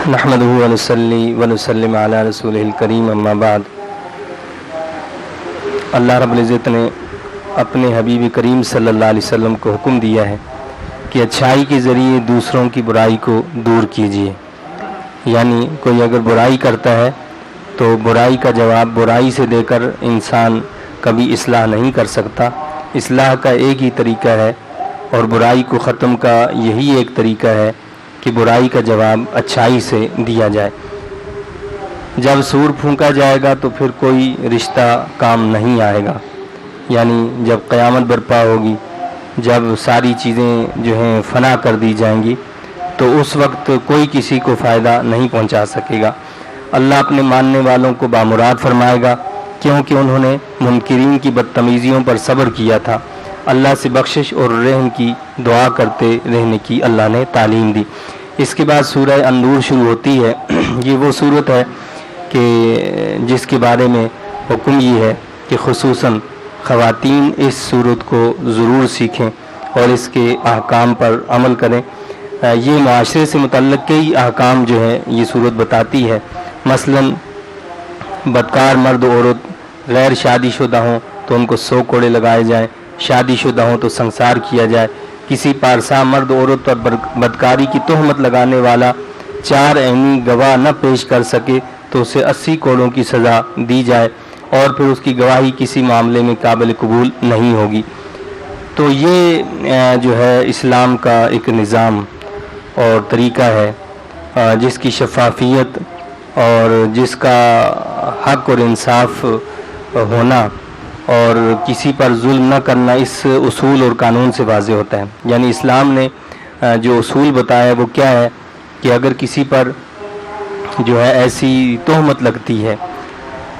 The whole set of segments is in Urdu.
نحمدہ ونصلی ونسلم علی رسولہ الکریم اما بعد۔ اللہ رب العزت نے اپنے حبیب کریم صلی اللہ علیہ وسلم کو حکم دیا ہے کہ اچھائی کے ذریعے دوسروں کی برائی کو دور کیجیے، یعنی کوئی اگر برائی کرتا ہے تو برائی کا جواب برائی سے دے کر انسان کبھی اصلاح نہیں کر سکتا۔ اصلاح کا ایک ہی طریقہ ہے اور برائی کو ختم کا یہی ایک طریقہ ہے کہ برائی کا جواب اچھائی سے دیا جائے۔ جب سور پھونکا جائے گا تو پھر کوئی رشتہ کام نہیں آئے گا، یعنی جب قیامت برپا ہوگی، جب ساری چیزیں جو ہیں فنا کر دی جائیں گی تو اس وقت کوئی کسی کو فائدہ نہیں پہنچا سکے گا۔ اللہ اپنے ماننے والوں کو بامراد فرمائے گا کیونکہ انہوں نے منکرین کی بدتمیزیوں پر صبر کیا تھا۔ اللہ سے بخشش اور رحم کی دعا کرتے رہنے کی اللہ نے تعلیم دی۔ اس کے بعد سورہ النور شروع ہوتی ہے۔ یہ وہ صورت ہے کہ جس کے بارے میں حکم یہ ہے کہ خصوصاً خواتین اس صورت کو ضرور سیکھیں اور اس کے احکام پر عمل کریں۔ یہ معاشرے سے متعلق کئی احکام جو ہے یہ صورت بتاتی ہے۔ مثلاً بدکار مرد و عورت غیر شادی شدہ ہوں تو ان کو 100 کوڑے لگائے جائیں، شادی شدہ ہوں تو سنسار کیا جائے، کسی پارسا مرد عورت پر بدکاری کی تہمت لگانے والا 4 عینی گواہ نہ پیش کر سکے تو اسے 80 کوڑوں کی سزا دی جائے اور پھر اس کی گواہی کسی معاملے میں قابل قبول نہیں ہوگی۔ تو یہ جو ہے اسلام کا ایک نظام اور طریقہ ہے جس کی شفافیت اور جس کا حق اور انصاف ہونا اور کسی پر ظلم نہ کرنا اس اصول اور قانون سے واضح ہوتا ہے۔ یعنی اسلام نے جو اصول بتایا وہ کیا ہے کہ اگر کسی پر جو ہے ایسی تہمت لگتی ہے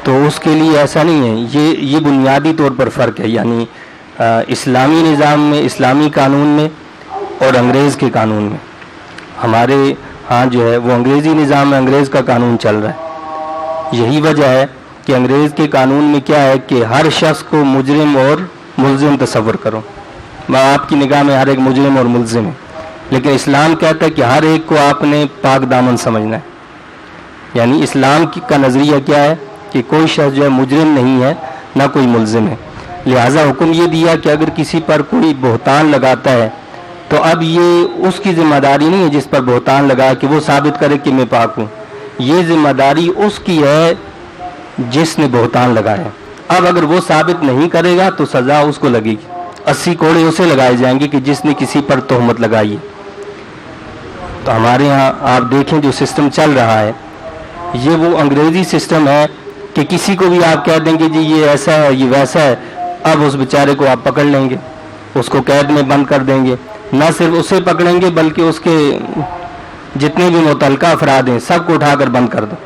تو اس کے لیے ایسا نہیں ہے، یہ بنیادی طور پر فرق ہے، یعنی اسلامی نظام میں، اسلامی قانون میں اور انگریز کے قانون میں۔ ہمارے ہاں جو ہے وہ انگریزی نظام میں انگریز کا قانون چل رہا ہے۔ یہی وجہ ہے کہ انگریز کے قانون میں کیا ہے کہ ہر شخص کو مجرم اور ملزم تصور کرو۔ آپ کی نگاہ میں ہر ایک مجرم اور ملزم ہے، لیکن اسلام کہتا ہے کہ ہر ایک کو آپ نے پاک دامن سمجھنا ہے۔ یعنی اسلام کا نظریہ کیا ہے کہ کوئی شخص جو ہے مجرم نہیں ہے، نہ کوئی ملزم ہے۔ لہٰذا حکم یہ دیا کہ اگر کسی پر کوئی بہتان لگاتا ہے تو اب یہ اس کی ذمہ داری نہیں ہے جس پر بہتان لگا کہ وہ ثابت کرے کہ میں پاک ہوں، یہ ذمہ داری اس کی ہے جس نے بہتان لگایا۔ اب اگر وہ ثابت نہیں کرے گا تو سزا اس کو لگے گی، 80 کوڑے اسے لگائے جائیں گے کہ جس نے کسی پر تہمت لگائی ہے۔ تو ہمارے ہاں آپ دیکھیں جو سسٹم چل رہا ہے یہ وہ انگریزی سسٹم ہے کہ کسی کو بھی آپ کہہ دیں گے جی یہ ایسا ہے یہ ویسا ہے، اب اس بیچارے کو آپ پکڑ لیں گے، اس کو قید میں بند کر دیں گے، نہ صرف اسے پکڑیں گے بلکہ اس کے جتنے بھی متعلقہ افراد ہیں سب کو اٹھا کر بند کر دو۔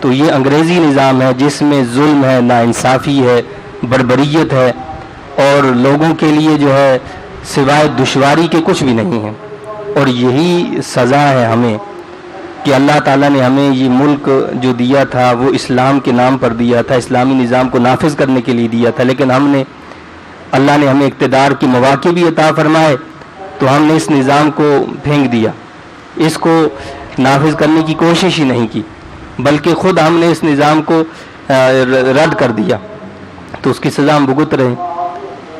تو یہ انگریزی نظام ہے جس میں ظلم ہے، ناانصافی ہے، بربریت ہے اور لوگوں کے لیے جو ہے سوائے دشواری کے کچھ بھی نہیں ہے۔ اور یہی سزا ہے ہمیں کہ اللہ تعالیٰ نے ہمیں یہ ملک جو دیا تھا وہ اسلام کے نام پر دیا تھا، اسلامی نظام کو نافذ کرنے کے لیے دیا تھا، لیکن اللہ نے ہمیں اقتدار کی مواقع بھی عطا فرمائے تو ہم نے اس نظام کو پھینک دیا، اس کو نافذ کرنے کی کوشش ہی نہیں کی بلکہ خود ہم نے اس نظام کو رد کر دیا، تو اس کی سزا ہم بھگت رہے۔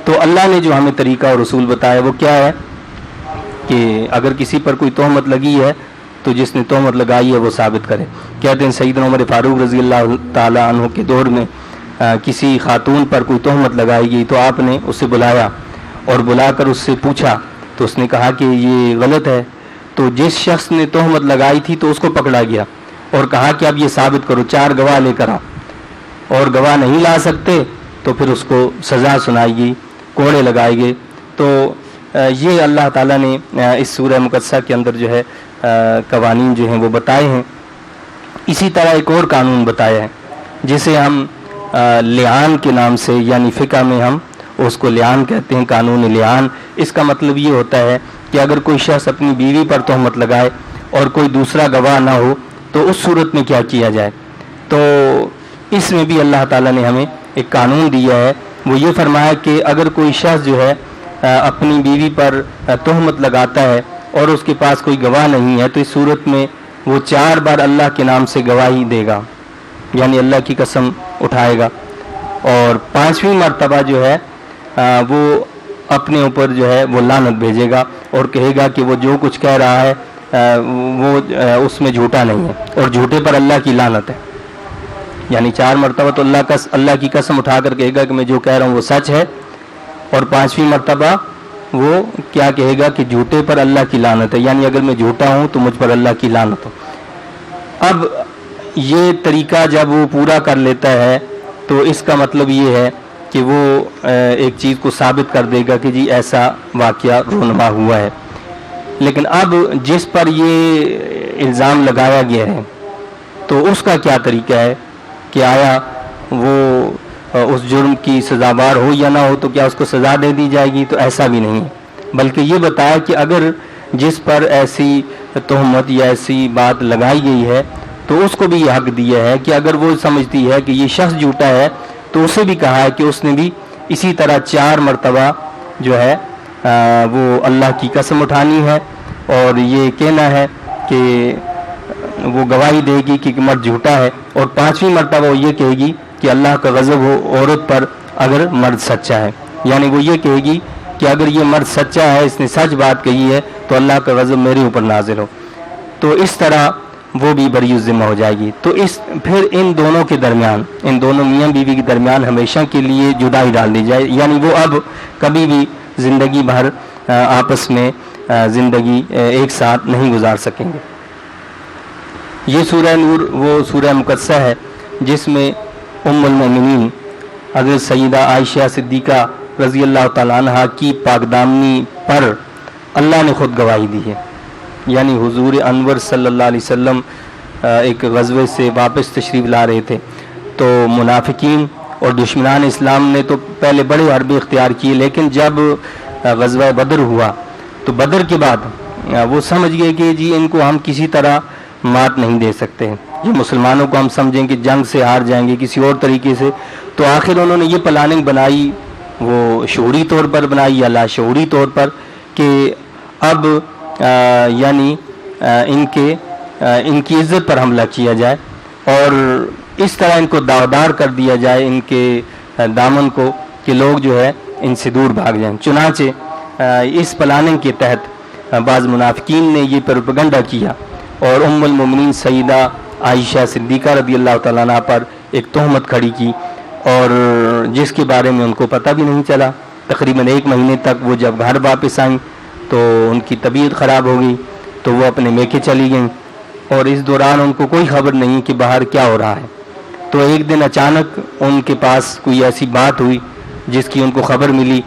تو اللہ نے جو ہمیں طریقہ اور اصول بتایا وہ کیا ہے کہ اگر کسی پر کوئی تہمت لگی ہے تو جس نے تہمت لگائی ہے وہ ثابت کرے۔ کہتے ہیں سیدنا عمر فاروق رضی اللہ تعالی عنہ کے دور میں کسی خاتون پر کوئی تہمت لگائی گئی تو آپ نے اسے بلایا اور بلا کر اس سے پوچھا تو اس نے کہا کہ یہ غلط ہے، تو جس شخص نے تہمت لگائی تھی تو اس کو پکڑا گیا اور کہا کہ اب یہ ثابت کرو، 4 گواہ لے کر آؤ، اور گواہ نہیں لا سکتے تو پھر اس کو سزا سنائی گئی، کوڑے لگائے گئے۔ تو یہ اللہ تعالیٰ نے اس سورہ مقدسہ کے اندر جو ہے قوانین جو ہیں وہ بتائے ہیں۔ اسی طرح ایک اور قانون بتایا ہے جسے ہم لعان کے نام سے، یعنی فقہ میں ہم اس کو لعان کہتے ہیں، قانون لعان۔ اس کا مطلب یہ ہوتا ہے کہ اگر کوئی شخص اپنی بیوی پر تہمت لگائے اور کوئی دوسرا گواہ نہ ہو تو اس صورت میں کیا کیا جائے۔ تو اس میں بھی اللہ تعالیٰ نے ہمیں ایک قانون دیا ہے، وہ یہ فرمایا کہ اگر کوئی شخص جو ہے اپنی بیوی پر تہمت لگاتا ہے اور اس کے پاس کوئی گواہ نہیں ہے تو اس صورت میں وہ 4 بار اللہ کے نام سے گواہی دے گا، یعنی اللہ کی قسم اٹھائے گا، اور 5ویں مرتبہ جو ہے وہ اپنے اوپر جو ہے وہ لعنت بھیجے گا اور کہے گا کہ وہ جو کچھ کہہ رہا ہے وہ اس میں جھوٹا نہیں ہے، اور جھوٹے پر اللہ کی لعنت ہے۔ یعنی 4 مرتبہ تو اللہ کی قسم اٹھا کر کہے گا کہ میں جو کہہ رہا ہوں وہ سچ ہے، اور 5ویں مرتبہ وہ کیا کہے گا کہ جھوٹے پر اللہ کی لعنت ہے، یعنی اگر میں جھوٹا ہوں تو مجھ پر اللہ کی لعنت ہو۔ اب یہ طریقہ جب وہ پورا کر لیتا ہے تو اس کا مطلب یہ ہے کہ وہ ایک چیز کو ثابت کر دے گا کہ جی ایسا واقعہ رونما ہوا ہے۔ لیکن اب جس پر یہ الزام لگایا گیا ہے تو اس کا کیا طریقہ ہے کہ آیا وہ اس جرم کی سزاوار ہو یا نہ ہو، تو کیا اس کو سزا دے دی جائے گی؟ تو ایسا بھی نہیں ہے، بلکہ یہ بتایا کہ اگر جس پر ایسی تہمت یا ایسی بات لگائی گئی ہے تو اس کو بھی یہ حق دیا ہے کہ اگر وہ سمجھتی ہے کہ یہ شخص جھوٹا ہے تو اسے بھی کہا ہے کہ اس نے بھی اسی طرح 4 مرتبہ جو ہے وہ اللہ کی قسم اٹھانی ہے اور یہ کہنا ہے کہ وہ گواہی دے گی کہ مرد جھوٹا ہے، اور 5ویں مرتبہ وہ یہ کہے گی کہ اللہ کا غضب ہو عورت پر اگر مرد سچا ہے، یعنی وہ یہ کہے گی کہ اگر یہ مرد سچا ہے، اس نے سچ بات کہی ہے تو اللہ کا غضب میرے اوپر نازل ہو، تو اس طرح وہ بھی بری الذمہ ہو جائے گی۔ تو پھر ان دونوں کے درمیان، ان دونوں میاں بیوی کے درمیان ہمیشہ کے لیے جدائی ڈال دی جائے، یعنی وہ اب کبھی بھی زندگی بھر آپس میں زندگی ایک ساتھ نہیں گزار سکیں گے۔ یہ سورہ نور وہ سورہ مقدسہ ہے جس میں ام المومنین حضرت سیدہ عائشہ صدیقہ رضی اللہ تعالیٰ عنہ کی پاک دامنی پر اللہ نے خود گواہی دی ہے، یعنی حضور انور صلی اللہ علیہ وسلم ایک غزوے سے واپس تشریف لا رہے تھے، تو منافقین اور دشمنان اسلام نے تو پہلے بڑے حربے اختیار کیے، لیکن جب غزوہ بدر ہوا تو بدر کے بعد وہ سمجھ گئے کہ جی ان کو ہم کسی طرح مات نہیں دے سکتے، یہ مسلمانوں کو ہم سمجھیں کہ جنگ سے ہار جائیں گے کسی اور طریقے سے، تو آخر انہوں نے یہ پلاننگ بنائی، وہ شعوری طور پر بنائی یا لاشعوری طور پر، کہ اب یعنی ان کی عزت پر حملہ کیا جائے اور اس طرح ان کو داغدار کر دیا جائے، ان کے دامن کو، کہ لوگ جو ہے ان سے دور بھاگ جائیں۔ چنانچہ اس پلاننگ کے تحت بعض منافقین نے یہ پروپیگنڈا کیا اور ام المومنین سیدہ عائشہ صدیقہ رضی اللہ تعالیٰ عنہ پر ایک تہمت کھڑی کی، اور جس کے بارے میں ان کو پتہ بھی نہیں چلا۔ تقریباً 1 مہینے تک وہ جب گھر واپس آئیں تو ان کی طبیعت خراب ہو گئی، تو وہ اپنے میکے چلی گئیں، اور اس دوران ان کو کوئی خبر نہیں کہ باہر کیا ہو رہا ہے۔ تو ایک دن اچانک ان کے پاس کوئی ایسی بات ہوئی جس کی ان کو خبر ملی،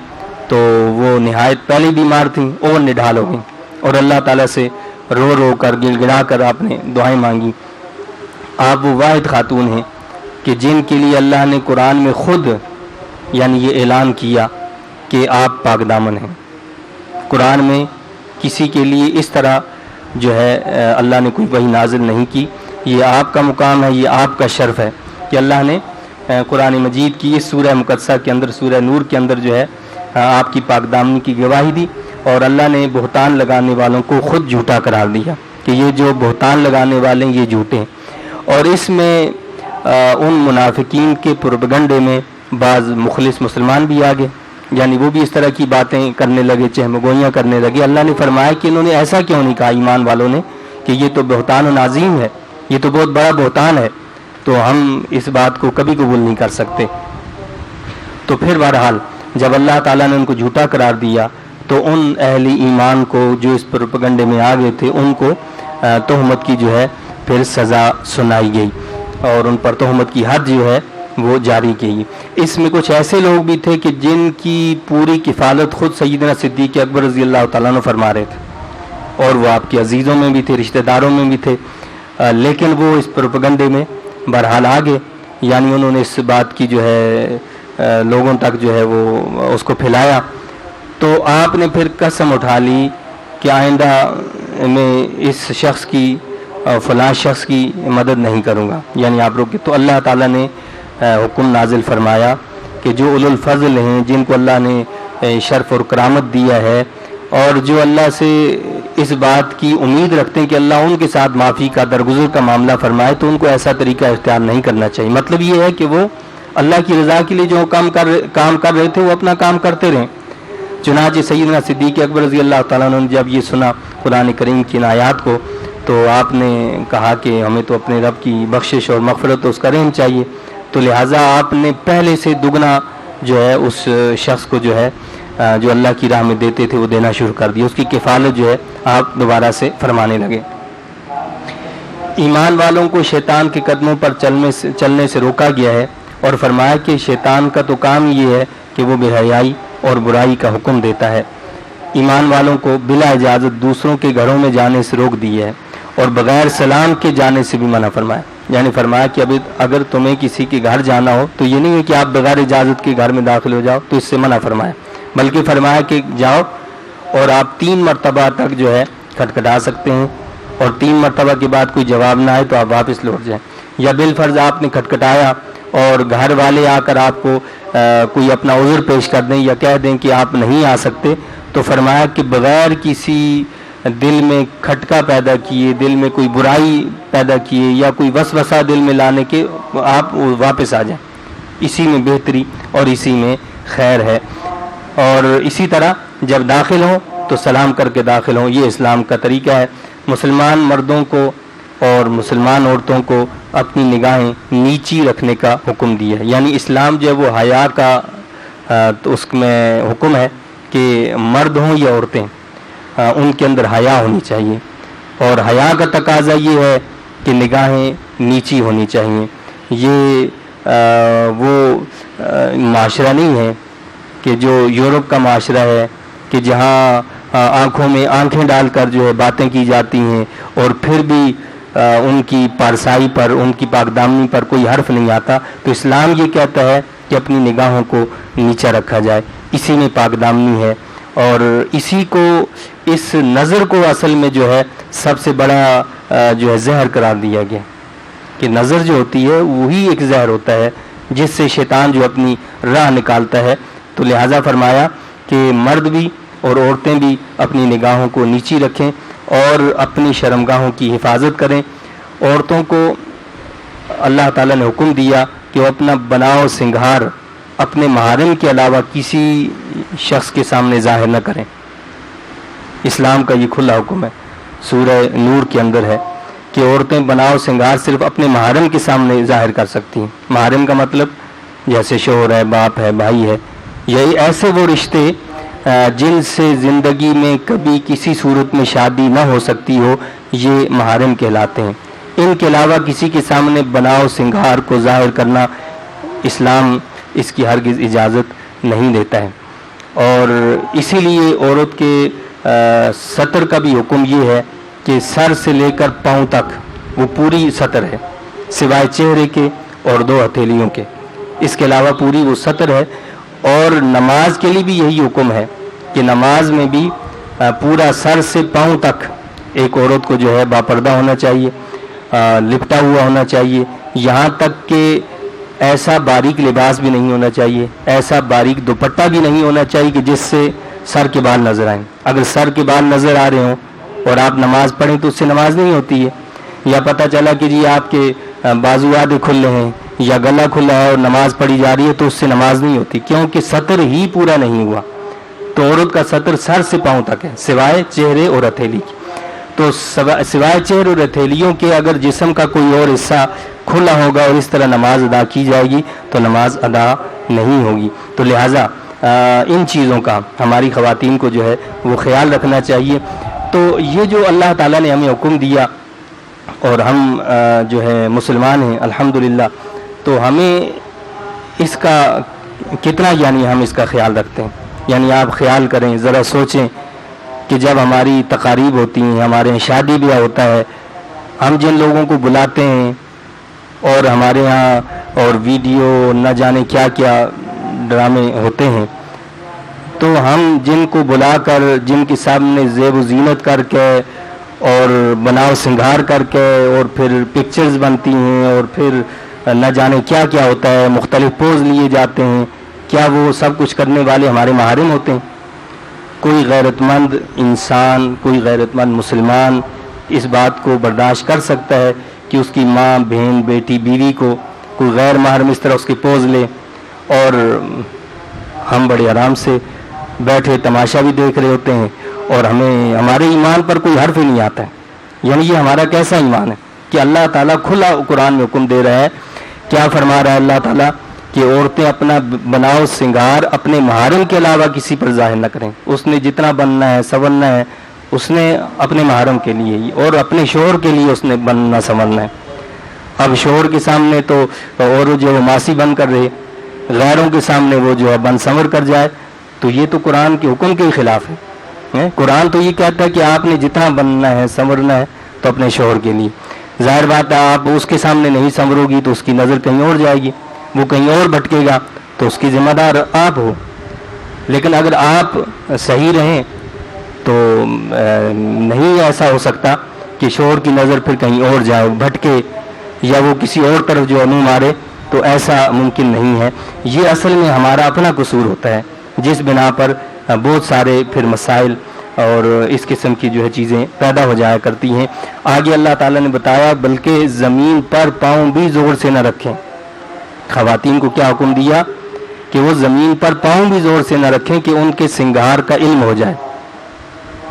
تو وہ نہایت پہلے بیمار تھیں اور نڈھال ہو گئیں، اور اللہ تعالیٰ سے رو رو کر گڑ گڑا کر آپ نے دعائیں مانگی۔ آپ وہ واحد خاتون ہیں کہ جن کے لیے اللہ نے قرآن میں خود یعنی یہ اعلان کیا کہ آپ پاک دامن ہیں۔ قرآن میں کسی کے لیے اس طرح جو ہے اللہ نے کوئی وحی نازل نہیں کی، یہ آپ کا مقام ہے، یہ آپ کا شرف ہے کہ اللہ نے قرآن مجید کی اس سورہ مقدسہ کے اندر، سورہ نور کے اندر جو ہے آپ کی پاک دامنی کی گواہی دی، اور اللہ نے بہتان لگانے والوں کو خود جھوٹا قرار دیا کہ یہ جو بہتان لگانے والے ہیں یہ جھوٹے ہیں۔ اور اس میں ان منافقین کے پروپیگنڈے میں بعض مخلص مسلمان بھی آ گئے، یعنی وہ بھی اس طرح کی باتیں کرنے لگے، چہمگوئیاں کرنے لگے۔ اللہ نے فرمایا کہ انہوں نے ایسا کیوں نہیں کہا ایمان والوں نے کہ یہ تو بہتان عظیم ہے، یہ تو بہت بڑا بہتان ہے، تو ہم اس بات کو کبھی قبول نہیں کر سکتے۔ تو پھر بہرحال جب اللہ تعالیٰ نے ان کو جھوٹا قرار دیا تو ان اہل ایمان کو جو اس پروپیگنڈے میں آ گئے تھے ان کو تہمت کی جو ہے پھر سزا سنائی گئی، اور ان پر تہمت کی حد جو ہے وہ جاری کی۔ اس میں کچھ ایسے لوگ بھی تھے کہ جن کی پوری کفالت خود سیدنا صدیق اکبر رضی اللہ تعالیٰ عنہ فرما رہے تھے، اور وہ آپ کے عزیزوں میں بھی تھے، رشتہ داروں میں بھی تھے، لیکن وہ اس پروپیگنڈے میں بہرحال آگے، یعنی انہوں نے اس بات کی جو ہے لوگوں تک جو ہے وہ اس کو پھیلایا۔ تو آپ نے پھر قسم اٹھا لی کہ آئندہ میں اس شخص کی فلاں شخص کی مدد نہیں کروں گا، یعنی آپ روکے۔ تو اللہ تعالیٰ نے حکم نازل فرمایا کہ جو اولو الفضل ہیں، جن کو اللہ نے شرف اور کرامت دیا ہے، اور جو اللہ سے اس بات کی امید رکھتے ہیں کہ اللہ ان کے ساتھ معافی کا درگزر کا معاملہ فرمائے، تو ان کو ایسا طریقہ اختیار نہیں کرنا چاہیے۔ مطلب یہ ہے کہ وہ اللہ کی رضا کے لیے جو کام کر رہے تھے وہ اپنا کام کرتے رہیں۔ چنانچہ سیدنا صدیق اکبر رضی اللہ تعالیٰ عنہ نے جب یہ سنا قرآن کریم کی ان آیات کو، تو آپ نے کہا کہ ہمیں تو اپنے رب کی بخشش اور مغفرت اور اس کا رحم چاہیے، تو لہٰذا آپ نے پہلے سے دگنا جو ہے اس شخص کو جو ہے جو اللہ کی راہ میں دیتے تھے وہ دینا شروع کر دیا، اس کی کفالت جو ہے آپ دوبارہ سے فرمانے لگے۔ ایمان والوں کو شیطان کے قدموں پر چلنے سے روکا گیا ہے، اور فرمایا کہ شیطان کا تو کام یہ ہے کہ وہ بے حیائی اور برائی کا حکم دیتا ہے۔ ایمان والوں کو بلا اجازت دوسروں کے گھروں میں جانے سے روک دیا ہے، اور بغیر سلام کے جانے سے بھی منع فرمایا۔ یعنی فرمایا کہ اگر تمہیں کسی کے گھر جانا ہو تو یہ نہیں ہے کہ آپ بغیر اجازت کے گھر میں داخل ہو جاؤ، تو اس سے منع فرمایا، بلکہ فرمایا کہ جاؤ اور آپ 3 مرتبہ تک جو ہے کھٹکھٹا سکتے ہیں، اور 3 مرتبہ کے بعد کوئی جواب نہ آئے تو آپ واپس لوٹ جائیں، یا بالفرض آپ نے کھٹکھٹایا اور گھر والے آ کر آپ کو کوئی اپنا عذر پیش کر دیں یا کہہ دیں کہ آپ نہیں آ سکتے، تو فرمایا کہ بغیر کسی دل میں کھٹکا پیدا کیے، دل میں کوئی برائی پیدا کیے یا کوئی وسوسہ دل میں لانے کے آپ واپس آ جائیں، اسی میں بہتری اور اسی میں خیر ہے۔ اور اسی طرح جب داخل ہوں تو سلام کر کے داخل ہوں، یہ اسلام کا طریقہ ہے۔ مسلمان مردوں کو اور مسلمان عورتوں کو اپنی نگاہیں نیچی رکھنے کا حکم دیا ہے، یعنی اسلام جو ہے وہ حیا کا تو اس میں حکم ہے کہ مرد ہوں یا عورتیں ان کے اندر حیا ہونی چاہیے، اور حیا کا تقاضا یہ ہے کہ نگاہیں نیچی ہونی چاہیے۔ یہ وہ معاشرہ نہیں ہے کہ جو یورپ کا معاشرہ ہے کہ جہاں آنکھوں میں آنکھیں ڈال کر جو ہے باتیں کی جاتی ہیں، اور پھر بھی ان کی پارسائی پر، ان کی پاکدامنی پر کوئی حرف نہیں آتا۔ تو اسلام یہ کہتا ہے کہ اپنی نگاہوں کو نیچا رکھا جائے، اسی میں پاکدامنی ہے، اور اسی کو، اس نظر کو اصل میں جو ہے سب سے بڑا جو ہے زہر قرار دیا گیا، کہ نظر جو ہوتی ہے وہی ایک زہر ہوتا ہے جس سے شیطان جو اپنی راہ نکالتا ہے۔ تو لہٰذا فرمایا کہ مرد بھی اور عورتیں بھی اپنی نگاہوں کو نیچی رکھیں اور اپنی شرمگاہوں کی حفاظت کریں۔ عورتوں کو اللہ تعالیٰ نے حکم دیا کہ وہ اپنا بناؤ سنگھار اپنے محارم کے علاوہ کسی شخص کے سامنے ظاہر نہ کریں۔ اسلام کا یہ کھلا حکم ہے، سورہ نور کے اندر ہے کہ عورتیں بناؤ سنگھار صرف اپنے محارم کے سامنے ظاہر کر سکتی ہیں۔ محارم کا مطلب جیسے شوہر ہے، باپ ہے، بھائی ہے، یہی ایسے وہ رشتے جن سے زندگی میں کبھی کسی صورت میں شادی نہ ہو سکتی ہو، یہ محارم کہلاتے ہیں۔ ان کے علاوہ کسی کے سامنے بناؤ سنگھار کو ظاہر کرنا اسلام اس کی ہرگز اجازت نہیں دیتا ہے، اور اسی لیے عورت کے سطر کا بھی حکم یہ ہے کہ سر سے لے کر پاؤں تک وہ پوری سطر ہے، سوائے چہرے کے اور 2 ہتھیلیوں کے، اس کے علاوہ پوری وہ سطر ہے۔ اور نماز کے لیے بھی یہی حکم ہے کہ نماز میں بھی پورا سر سے پاؤں تک ایک عورت کو جو ہے باپردہ ہونا چاہیے، لپٹا ہوا ہونا چاہیے، یہاں تک کہ ایسا باریک لباس بھی نہیں ہونا چاہیے، ایسا باریک دوپٹہ بھی نہیں ہونا چاہیے کہ جس سے سر کے بال نظر آئیں۔ اگر سر کے بال نظر آ رہے ہوں اور آپ نماز پڑھیں تو اس سے نماز نہیں ہوتی ہے، یا پتہ چلا کہ جی آپ کے بازو آدھے کھلے ہیں یا گلا کھلا ہے اور نماز پڑھی جا رہی ہے، تو اس سے نماز نہیں ہوتی، کیونکہ سطر ہی پورا نہیں ہوا۔ تو عورت کا سطر سر سے پاؤں تک ہے، سوائے چہرے اور ہتھیلی کی۔ تو سوائے چہرے اور ہتھیلیوں کے اگر جسم کا کوئی اور حصہ کھلا ہوگا اور اس طرح نماز ادا کی جائے گی تو نماز ادا نہیں ہوگی۔ تو لہٰذا ان چیزوں کا ہماری خواتین کو جو ہے وہ خیال رکھنا چاہیے۔ تو یہ جو اللہ تعالیٰ نے ہمیں حکم دیا اور ہم جو ہے مسلمان ہیں الحمدللہ، تو ہمیں اس کا کتنا یعنی ہم اس کا خیال رکھتے ہیں۔ یعنی آپ خیال کریں، ذرا سوچیں کہ جب ہماری تقاریب ہوتی ہیں، ہمارے یہاں شادی بیاہ ہوتا ہے، ہم جن لوگوں کو بلاتے ہیں اور ہمارے یہاں اور ویڈیو نہ جانے کیا کیا ڈرامے ہوتے ہیں، تو ہم جن کو بلا کر، جن کے سامنے زیب و زینت کر کے اور بناؤ سنگھار کر کے اور پھر پکچرز بنتی ہیں اور پھر نہ جانے کیا کیا ہوتا ہے، مختلف پوز لیے جاتے ہیں، کیا وہ سب کچھ کرنے والے ہمارے محارم ہوتے ہیں؟ کوئی غیرت مند انسان، کوئی غیرت مند مسلمان اس بات کو برداشت کر سکتا ہے کہ اس کی ماں، بہن، بیٹی، بیوی کو کوئی غیر محرم اس طرح اس کی پوز لے، اور ہم بڑے آرام سے بیٹھے تماشا بھی دیکھ رہے ہوتے ہیں اور ہمارے ایمان پر کوئی حرف ہی نہیں آتا ہے؟ یعنی یہ ہمارا کیسا ایمان ہے کہ اللہ تعالیٰ کھلا قرآن میں حکم دے رہا ہے؟ کیا فرما رہا ہے اللہ تعالیٰ کہ عورتیں اپنا بناؤ سنگار اپنے محارم کے علاوہ کسی پر ظاہر نہ کریں. اس نے جتنا بننا ہے سنورنا ہے اس نے اپنے محارم کے لیے ہی اور اپنے شوہر کے لیے اس نے بننا سنورنا ہے. اب شوہر کے سامنے تو اور جو وہ ماسی بن کر رہے، غیروں کے سامنے وہ جو ہے بن سنور کر جائے، تو یہ تو قرآن کے حکم کے ہی خلاف ہے. قرآن تو یہ کہتا ہے کہ آپ نے جتنا بننا ہے سنورنا ہے تو اپنے شوہر کے لیے. ظاہر بات ہے آپ اس کے سامنے نہیں سنورو گی تو اس کی نظر کہیں اور جائے گی، وہ کہیں اور بھٹکے گا، تو اس کی ذمہ دار آپ ہو. لیکن اگر آپ صحیح رہیں تو نہیں ایسا ہو سکتا کہ شوہر کی نظر پھر کہیں اور جائے، بھٹکے یا وہ کسی اور طرف جو منہ مارے، تو ایسا ممکن نہیں ہے. یہ اصل میں ہمارا اپنا قصور ہوتا ہے جس بنا پر بہت سارے پھر مسائل اور اس قسم کی جو ہے چیزیں پیدا ہو جایا کرتی ہیں. آگے اللہ تعالیٰ نے بتایا بلکہ زمین پر پاؤں بھی زور سے نہ رکھیں. خواتین کو کیا حکم دیا کہ وہ زمین پر پاؤں بھی زور سے نہ رکھیں کہ ان کے سنگار کا علم ہو جائے.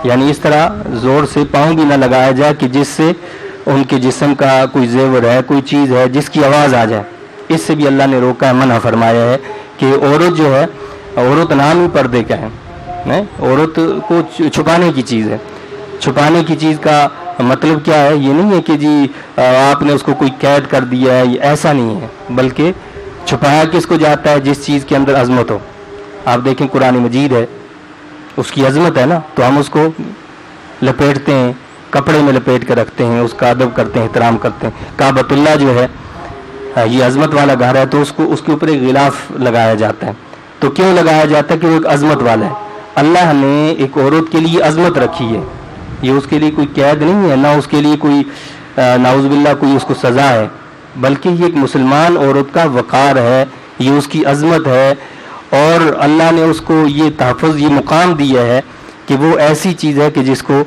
یعنی اس طرح زور سے پاؤں بھی نہ لگایا جائے کہ جس سے ان کے جسم کا کوئی زیور ہے، کوئی چیز ہے جس کی آواز آ جائے. اس سے بھی اللہ نے روکا ہے، منع فرمایا ہے کہ عورت جو ہے، عورت نام ہی پردے کا ہے، عورت کو چھپانے کی چیز ہے. چھپانے کی چیز کا مطلب کیا ہے؟ یہ نہیں ہے کہ جی آپ نے اس کو کوئی قید کر دیا ہے، ایسا نہیں ہے، بلکہ چھپایا کس کو جاتا ہے؟ جس چیز کے اندر عظمت ہو. آپ دیکھیں قرآن مجید ہے، اس کی عظمت ہے نا، تو ہم اس کو لپیٹتے ہیں، کپڑے میں لپیٹ کے رکھتے ہیں، اس کا ادب کرتے ہیں، احترام کرتے ہیں. کعبۃ اللہ جو ہے یہ عظمت والا گھر ہے، تو اس کے اوپر ایک غلاف لگایا جاتا ہے. تو کیوں لگایا جاتا ہے؟ کہ وہ ایک عظمت والا ہے. اللہ نے ایک عورت کے لیے عظمت رکھی ہے، یہ اس کے لیے کوئی قید نہیں ہے، نہ اس کے لیے کوئی نعوذ باللہ کوئی اس کو سزا ہے، بلکہ یہ ایک مسلمان عورت کا وقار ہے، یہ اس کی عظمت ہے. اور اللہ نے اس کو یہ تحفظ، یہ مقام دیا ہے کہ وہ ایسی چیز ہے کہ جس کو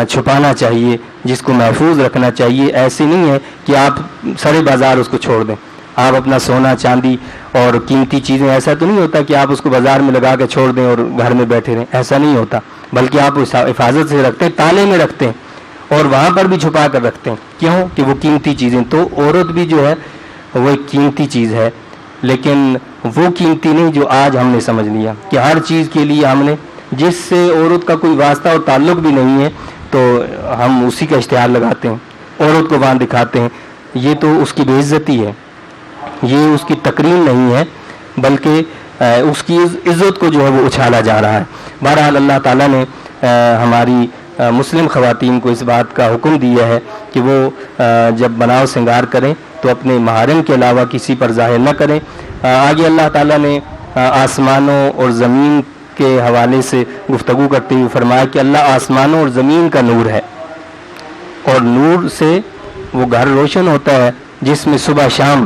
چھپانا چاہیے، جس کو محفوظ رکھنا چاہیے. ایسے نہیں ہے کہ آپ سارے بازار اس کو چھوڑ دیں. آپ اپنا سونا چاندی اور قیمتی چیزیں، ایسا تو نہیں ہوتا کہ آپ اس کو بازار میں لگا کے چھوڑ دیں اور گھر میں بیٹھے رہیں، ایسا نہیں ہوتا. بلکہ آپ اس حفاظت سے رکھتے ہیں، تالے میں رکھتے ہیں اور وہاں پر بھی چھپا کر رکھتے ہیں. کیوں؟ کہ وہ قیمتی چیزیں. تو عورت بھی جو ہے وہ ایک قیمتی چیز ہے، لیکن وہ قیمتی نہیں جو آج ہم نے سمجھ لیا کہ ہر چیز کے لیے ہم نے، جس سے عورت کا کوئی واسطہ اور تعلق بھی نہیں ہے تو ہم اسی کا اشتہار لگاتے ہیں، عورت کو وہاں دکھاتے ہیں. یہ تو اس کی بے عزتی ہے، یہ اس کی تکریم نہیں ہے، بلکہ اس کی عزت کو جو ہے وہ اچھالا جا رہا ہے. بہرحال اللہ تعالیٰ نے ہماری مسلم خواتین کو اس بات کا حکم دیا ہے کہ وہ جب بناؤ سنگار کریں تو اپنے محارم کے علاوہ کسی پر ظاہر نہ کریں. آگے اللہ تعالیٰ نے آسمانوں اور زمین کے حوالے سے گفتگو کرتے ہوئے فرمایا کہ اللہ آسمانوں اور زمین کا نور ہے، اور نور سے وہ گھر روشن ہوتا ہے جس میں صبح شام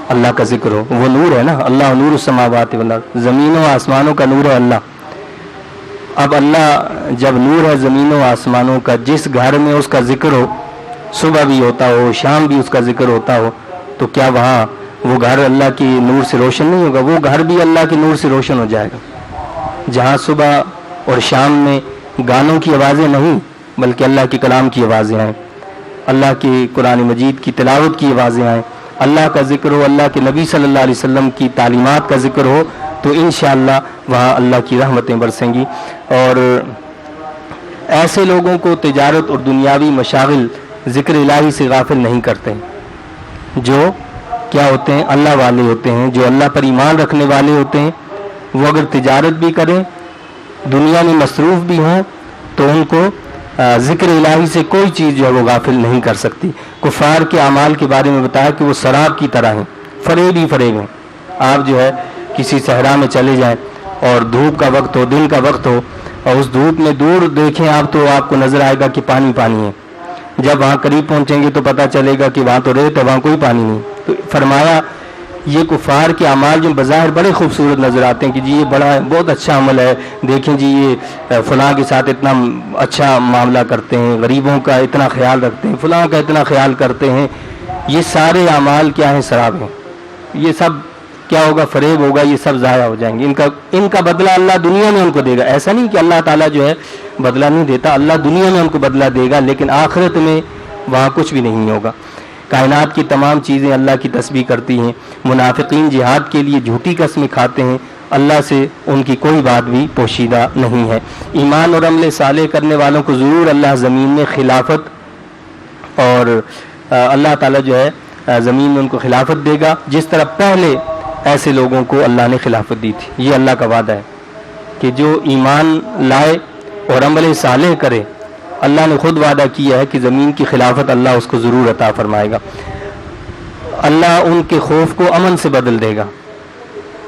اللہ کا ذکر ہو. وہ نور ہے نا، اللہ نور السماوات والارض، زمین و آسمانوں کا نور ہے اللہ. اب اللہ جب نور ہے زمینوں و آسمانوں کا، جس گھر میں اس کا ذکر ہو، صبح بھی ہوتا ہو شام بھی اس کا ذکر ہوتا ہو، تو کیا وہاں وہ گھر اللہ کی نور سے روشن نہیں ہوگا؟ وہ گھر بھی اللہ کی نور سے روشن ہو جائے گا. جہاں صبح اور شام میں گانوں کی آوازیں نہیں بلکہ اللہ کے کلام کی آوازیں آئیں، اللہ کی قرآن مجید کی تلاوت کی آوازیں آئیں، اللہ کا ذکر ہو، اللہ کے نبی صلی اللہ علیہ وسلم کی تعلیمات کا ذکر ہو، تو انشاءاللہ وہاں اللہ کی رحمتیں برسیں گی. اور ایسے لوگوں کو تجارت اور دنیاوی مشاغل ذکر الہی سے غافل نہیں کرتے، جو کیا ہوتے ہیں؟ اللہ والے ہوتے ہیں، جو اللہ پر ایمان رکھنے والے ہوتے ہیں. وہ اگر تجارت بھی کریں، دنیا میں مصروف بھی ہوں، تو ان کو ذکر الہی سے کوئی چیز جو ہے وہ غافل نہیں کر سکتی. کفار کے اعمال کے بارے میں بتایا کہ وہ سراب کی طرح ہیں، فریب ہی فریب ہیں. آپ جو ہے کسی صحرا میں چلے جائیں اور دھوپ کا وقت ہو، دن کا وقت ہو، اور اس دھوپ میں دور دیکھیں آپ تو آپ کو نظر آئے گا کہ پانی پانی ہے. جب وہاں قریب پہنچیں گے تو پتہ چلے گا کہ وہاں تو ریت ہے، وہاں کوئی پانی نہیں. تو فرمایا یہ کفار کے اعمال جو بظاہر بڑے خوبصورت نظر آتے ہیں کہ جی یہ بڑا بہت اچھا عمل ہے، دیکھیں جی یہ فلاں کے ساتھ اتنا اچھا معاملہ کرتے ہیں، غریبوں کا اتنا خیال رکھتے ہیں، فلاں کا اتنا خیال کرتے ہیں، یہ سارے اعمال کیا ہیں؟ سراب ہیں. یہ سب کیا ہوگا؟ فریب ہوگا، یہ سب ضائع ہو جائیں گے. ان کا بدلہ اللہ دنیا میں ان کو دے گا. ایسا نہیں کہ اللہ تعالیٰ جو ہے بدلہ نہیں دیتا، اللہ دنیا میں ان کو بدلہ دے گا، لیکن آخرت میں وہاں کچھ بھی نہیں ہوگا. کائنات کی تمام چیزیں اللہ کی تسبیح کرتی ہیں. منافقین جہاد کے لیے جھوٹی قسمیں کھاتے ہیں، اللہ سے ان کی کوئی بات بھی پوشیدہ نہیں ہے. ایمان اور عمل صالح کرنے والوں کو ضرور اللہ زمین میں خلافت اور اللہ تعالیٰ جو ہے زمین میں ان کو خلافت دے گا، جس طرح پہلے ایسے لوگوں کو اللہ نے خلافت دی تھی. یہ اللہ کا وعدہ ہے کہ جو ایمان لائے اور عمل صالح کرے، اللہ نے خود وعدہ کیا ہے کہ زمین کی خلافت اللہ اس کو ضرور عطا فرمائے گا. اللہ ان کے خوف کو امن سے بدل دے گا،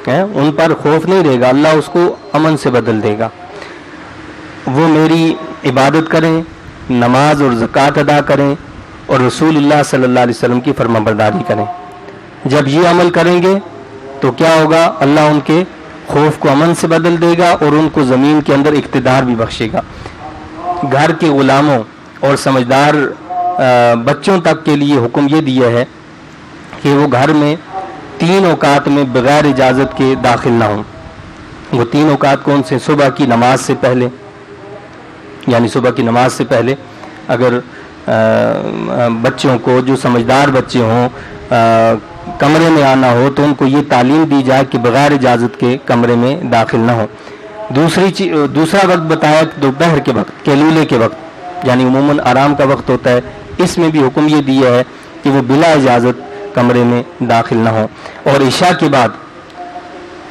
ان پر خوف نہیں رہے گا، اللہ اس کو امن سے بدل دے گا. وہ میری عبادت کریں، نماز اور زکوٰۃ ادا کریں اور رسول اللہ صلی اللہ علیہ وسلم کی فرمانبرداری کریں. جب یہ عمل کریں گے تو کیا ہوگا؟ اللہ ان کے خوف کو امن سے بدل دے گا اور ان کو زمین کے اندر اقتدار بھی بخشے گا. گھر کے غلاموں اور سمجھدار بچوں تک کے لیے حکم یہ دیا ہے کہ وہ گھر میں 3 اوقات میں بغیر اجازت کے داخل نہ ہوں. وہ 3 اوقات کون سے؟ صبح کی نماز سے پہلے، یعنی صبح کی نماز سے پہلے اگر بچوں کو، جو سمجھدار بچے ہوں، کمرے میں آنا ہو تو ان کو یہ تعلیم دی جائے کہ بغیر اجازت کے کمرے میں داخل نہ ہو. دوسرا وقت بتایا دوپہر کے وقت، کیلولے کے وقت، یعنی عموماً آرام کا وقت ہوتا ہے. اس میں بھی حکم یہ دیا ہے کہ وہ بلا اجازت کمرے میں داخل نہ ہو، اور عشاء کے بعد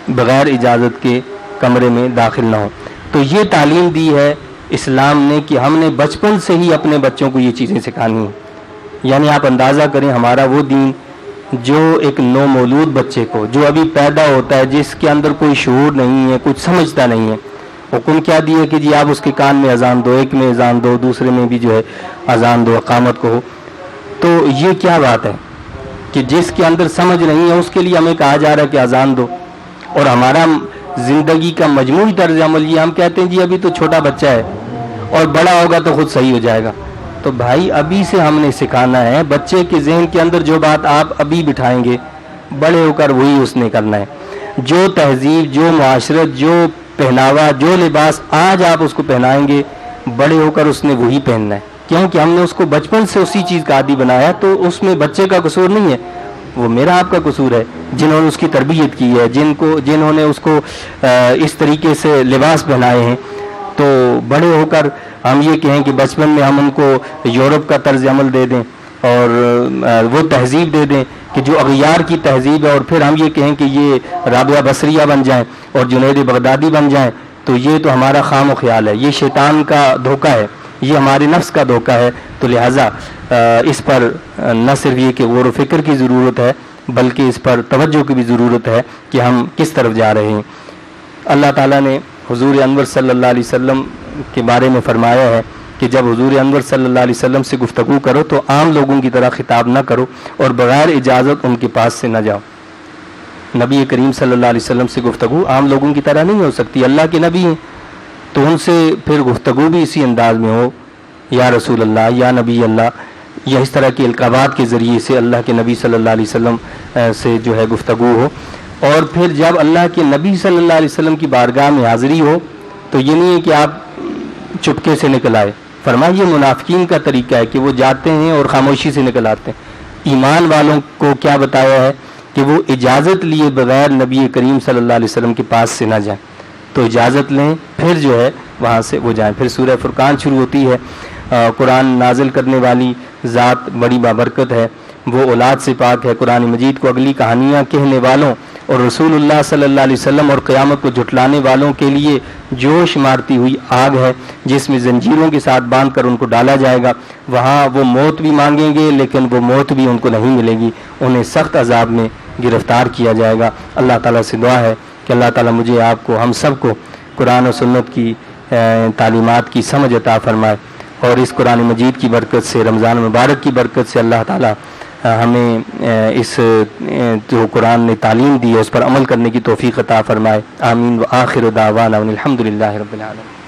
بغیر اجازت کے کمرے میں داخل نہ ہو. تو یہ تعلیم دی ہے اسلام نے کہ ہم نے بچپن سے ہی اپنے بچوں کو یہ چیزیں سکھانی ہیں. یعنی آپ اندازہ کریں ہمارا وہ دین جو ایک نو مولود بچے کو، جو ابھی پیدا ہوتا ہے، جس کے اندر کوئی شعور نہیں ہے، کچھ سمجھتا نہیں ہے، حکم کیا دیا کہ جی آپ اس کے کان میں اذان دو، ایک میں اذان دو، دوسرے میں بھی جو ہے اذان دو، اقامت کو ہو. تو یہ کیا بات ہے کہ جس کے اندر سمجھ نہیں ہے اس کے لیے ہمیں کہا جا رہا ہے کہ اذان دو. اور ہمارا زندگی کا مجموعی طرز عمل یہ، ہم کہتے ہیں جی ابھی تو چھوٹا بچہ ہے اور بڑا ہوگا تو خود صحیح ہو جائے گا. تو بھائی ابھی سے ہم نے سکھانا ہے. بچے کے ذہن کے اندر جو بات آپ ابھی بٹھائیں گے، بڑے ہو کر وہی اس نے کرنا ہے. جو تہذیب، جو معاشرت، جو پہناوا، جو لباس آج آپ اس کو پہنائیں گے، بڑے ہو کر اس نے وہی پہننا ہے. کیونکہ ہم نے اس کو بچپن سے اسی چیز کا عادی بنایا. تو اس میں بچے کا قصور نہیں ہے، وہ میرا آپ کا قصور ہے جنہوں نے اس کی تربیت کی ہے، جنہوں نے اس کو اس طریقے سے لباس پہنائے ہیں. تو بڑے ہو کر ہم یہ کہیں کہ بچپن میں ہم ان کو یورپ کا طرز عمل دے دیں اور وہ تہذیب دے دیں کہ جو اغیار کی تہذیب ہے، اور پھر ہم یہ کہیں کہ یہ رابعہ بصریہ بن جائیں اور جنید بغدادی بن جائیں. تو یہ تو ہمارا خام و خیال ہے، یہ شیطان کا دھوکہ ہے، یہ ہمارے نفس کا دھوکہ ہے. تو لہٰذا اس پر نہ صرف یہ کہ غور و فکر کی ضرورت ہے، بلکہ اس پر توجہ کی بھی ضرورت ہے کہ ہم کس طرف جا رہے ہیں. اللہ تعالیٰ نے حضور انور صلی اللہ علیہ وسلم کے بارے میں فرمایا ہے کہ جب حضور انور صلی اللہ علیہ وسلم سے گفتگو کرو تو عام لوگوں کی طرح خطاب نہ کرو اور بغیر اجازت ان کے پاس سے نہ جاؤ. نبی کریم صلی اللہ علیہ وسلم سے گفتگو عام لوگوں کی طرح نہیں ہو سکتی. اللہ کے نبی ہیں تو ان سے پھر گفتگو بھی اسی انداز میں ہو، یا رسول اللہ، یا نبی اللہ، یا اس طرح کے القابات کے ذریعے سے اللہ کے نبی صلی اللہ علیہ وسلم سے جو ہے گفتگو ہو. اور پھر جب اللہ کے نبی صلی اللہ علیہ وسلم کی بارگاہ میں حاضری ہو تو یہ نہیں ہے کہ آپ چپکے سے نکل آئے. فرمایا یہ منافقین کا طریقہ ہے کہ وہ جاتے ہیں اور خاموشی سے نکل آتے ہیں. ایمان والوں کو کیا بتایا ہے کہ وہ اجازت لیے بغیر نبی کریم صلی اللہ علیہ وسلم کے پاس سے نہ جائیں. تو اجازت لیں پھر جو ہے وہاں سے وہ جائیں. پھر سورہ فرقان شروع ہوتی ہے. قرآن نازل کرنے والی ذات بڑی بابرکت ہے، وہ اولاد سے پاک ہے. قرآن مجید کو اگلی کہانیاں کہنے والوں اور رسول اللہ صلی اللہ علیہ وسلم اور قیامت کو جھٹلانے والوں کے لیے جوش مارتی ہوئی آگ ہے، جس میں زنجیروں کے ساتھ باندھ کر ان کو ڈالا جائے گا. وہاں وہ موت بھی مانگیں گے لیکن وہ موت بھی ان کو نہیں ملے گی، انہیں سخت عذاب میں گرفتار کیا جائے گا. اللہ تعالیٰ سے دعا ہے کہ اللہ تعالیٰ مجھے، آپ کو، ہم سب کو قرآن و سنت کی تعلیمات کی سمجھ عطا فرمائے، اور اس قرآن مجید کی برکت سے، رمضان مبارک کی برکت سے اللہ تعالیٰ ہمیں اس جو قرآن نے تعلیم دی ہے اس پر عمل کرنے کی توفیق عطا فرمائے. آمین. وآخر دعوانا الحمد للہ رب العالمین.